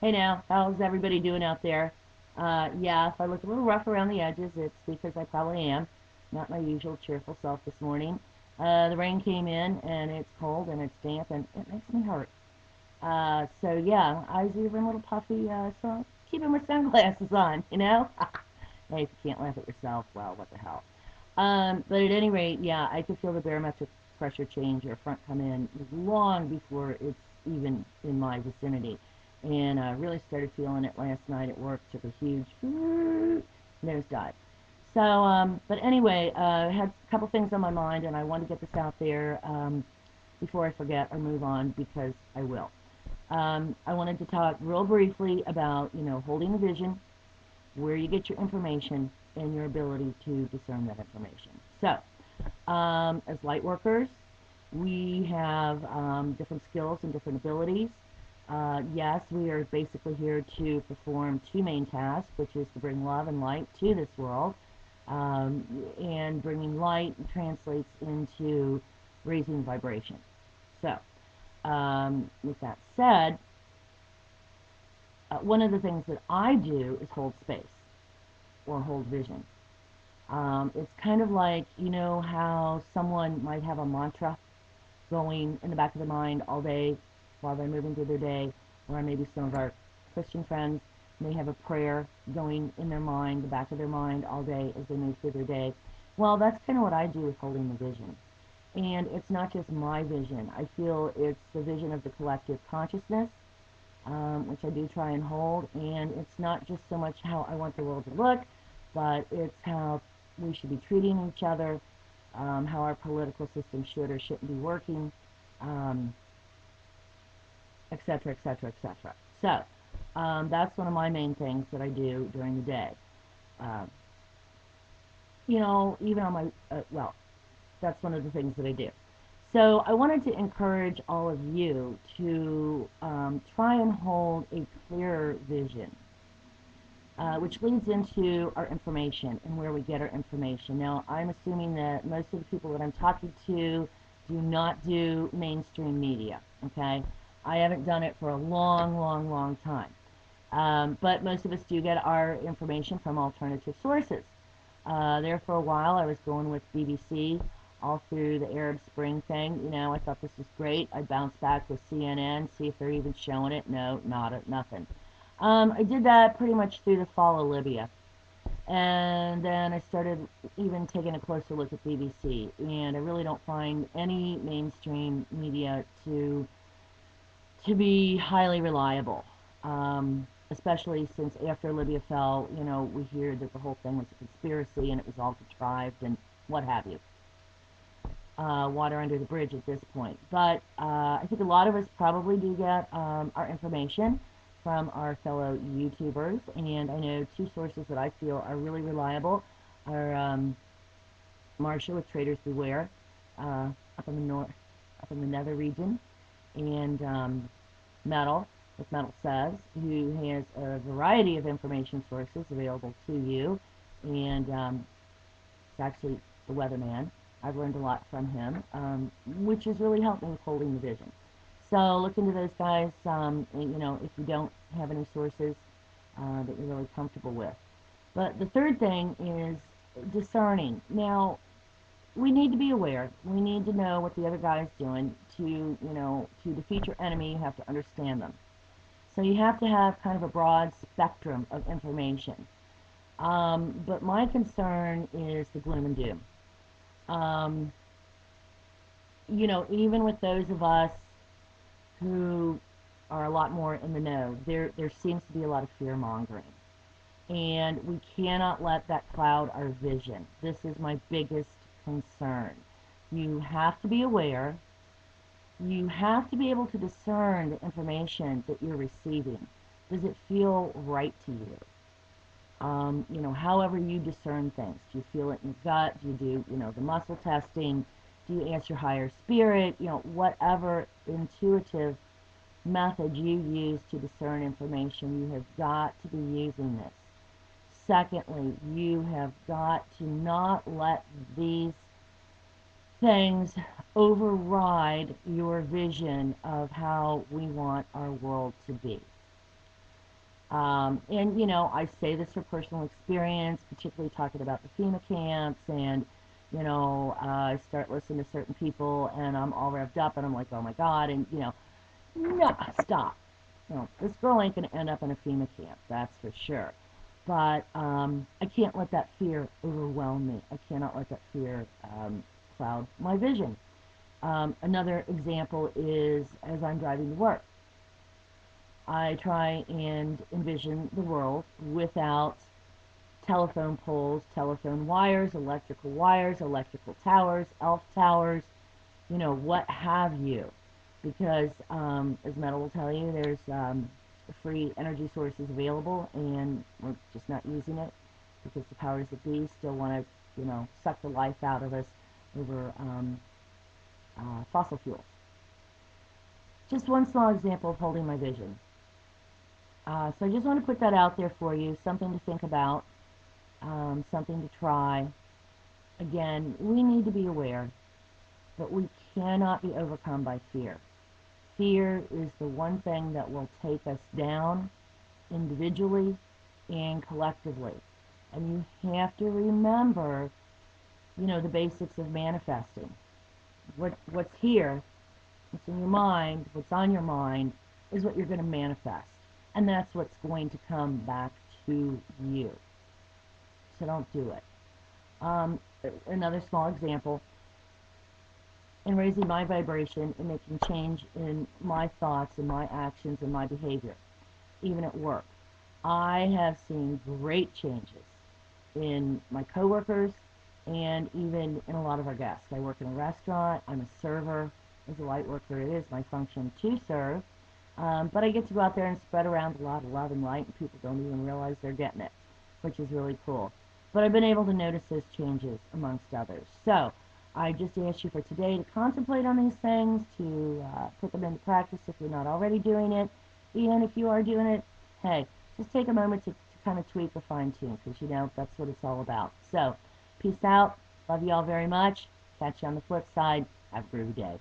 Hey now, how's everybody doing out there? Yeah, if I look a little rough around the edges, it's because I probably am. Not my usual cheerful self this morning. The rain came in and it's cold and it's damp and it makes me hurt. So yeah, eyes are even a little puffy, so I'm keeping my sunglasses on, you know? Hey, if you can't laugh at yourself, well, what the hell. But at any rate, yeah, I could feel the barometric pressure change or front come in long before it's even in my vicinity. And I really started feeling it last night at work, took a huge nosedive. So, but anyway, I had a couple things on my mind, and I want to get this out there before I forget or move on because I will. I wanted to talk real briefly about, holding the vision, where you get your information, and your ability to discern that information. So, as light workers, we have different skills and different abilities. Yes, we are basically here to perform two main tasks, which is to bring love and light to this world. And bringing light translates into raising vibration. So, with that said, one of the things that I do is hold space or hold vision. It's kind of like, how someone might have a mantra going in the back of their mind all day while they're moving through their day, or maybe some of our Christian friends may have a prayer going in their mind, the back of their mind all day as they move through their day. Well, that's kind of what I do with holding the vision. And it's not just my vision. I feel it's the vision of the collective consciousness, which I do try and hold. And it's not just so much how I want the world to look, but it's how we should be treating each other, how our political system should or shouldn't be working, um, et cetera, et cetera, et cetera. So that's one of my main things that I do during the day. Uh, even on my, well, that's one of the things that I do. So I wanted to encourage all of you to try and hold a clearer vision, which leads into our information and where we get our information. Now, I'm assuming that most of the people that I'm talking to do not do mainstream media, okay? I haven't done it for a long, long, long time. But most of us do get our information from alternative sources. There for a while, I was going with BBC all through the Arab Spring thing. I thought this was great. I bounced back with CNN, see if they're even showing it. No, nothing. I did that pretty much through the fall of Libya. And then I started even taking a closer look at BBC. And I really don't find any mainstream media to be highly reliable. Especially since after Libya fell, we hear that the whole thing was a conspiracy and it was all contrived and what have you. Water under the bridge at this point. But I think a lot of us probably do get our information from our fellow YouTubers, and I know two sources that I feel are really reliable are Marsha with Traders Beware up in the north, up in the nether region, and Metal with Metal Says, who has a variety of information sources available to you, and it's actually the weatherman. I've learned a lot from him, which has really helped me with holding the vision. So look into those guys, if you don't have any sources that you're really comfortable with. But the third thing is discerning. Now, we need to be aware. We need to know what the other guy's doing. To defeat your enemy, you have to understand them. So you have to have kind of a broad spectrum of information. But my concern is the gloom and doom. Um, even with those of us who are a lot more in the know, there seems to be a lot of fear mongering. And we cannot let that cloud our vision. This is my biggest concern. You have to be aware. You have to be able to discern the information that you're receiving. Does it feel right to you? However you discern things. Do you feel it in your gut? Do you do, the muscle testing? Do you ask your higher spirit? Whatever intuitive method you use to discern information, you have got to be using this. Secondly, you have got to not let these things override your vision of how we want our world to be. And, you know, I say this for personal experience, particularly talking about the FEMA camps, and, you know, I start listening to certain people, and I'm all revved up, and I'm like, oh my God, and, you know, no, stop. No, this girl ain't going to end up in a FEMA camp, that's for sure. But I can't let that fear overwhelm me. I cannot let that fear cloud my vision. Another example is as I'm driving to work. I try and envision the world without telephone poles, telephone wires, electrical towers, elf towers, you know, what have you. Because, as Meta will tell you, there's free energy sources available, and we're just not using it because the powers that be still want to, you know, suck the life out of us over fossil fuels. Just one small example of holding my vision. So I just want to put that out there for you, something to think about, something to try. Again, we need to be aware, but we cannot be overcome by fear. Fear is the one thing that will take us down individually and collectively. And you have to remember, you know, the basics of manifesting. What's here, what's in your mind, what's on your mind, is what you're going to manifest. And that's what's going to come back to you. So don't do it. Another small example, in raising my vibration and making change in my thoughts and my actions and my behavior, even at work, I have seen great changes in my coworkers and even in a lot of our guests. I work in a restaurant. I'm a server. As a light worker, it is my function to serve. But I get to go out there and spread around a lot of love and light, and people don't even realize they're getting it, which is really cool. But I've been able to notice those changes amongst others. So I just ask you for today to contemplate on these things, to put them into practice if you're not already doing it. Even if you are doing it, hey, just take a moment to kind of tweak or fine tune, because, you know, that's what it's all about. So peace out. Love you all very much. Catch you on the flip side. Have a groovy day.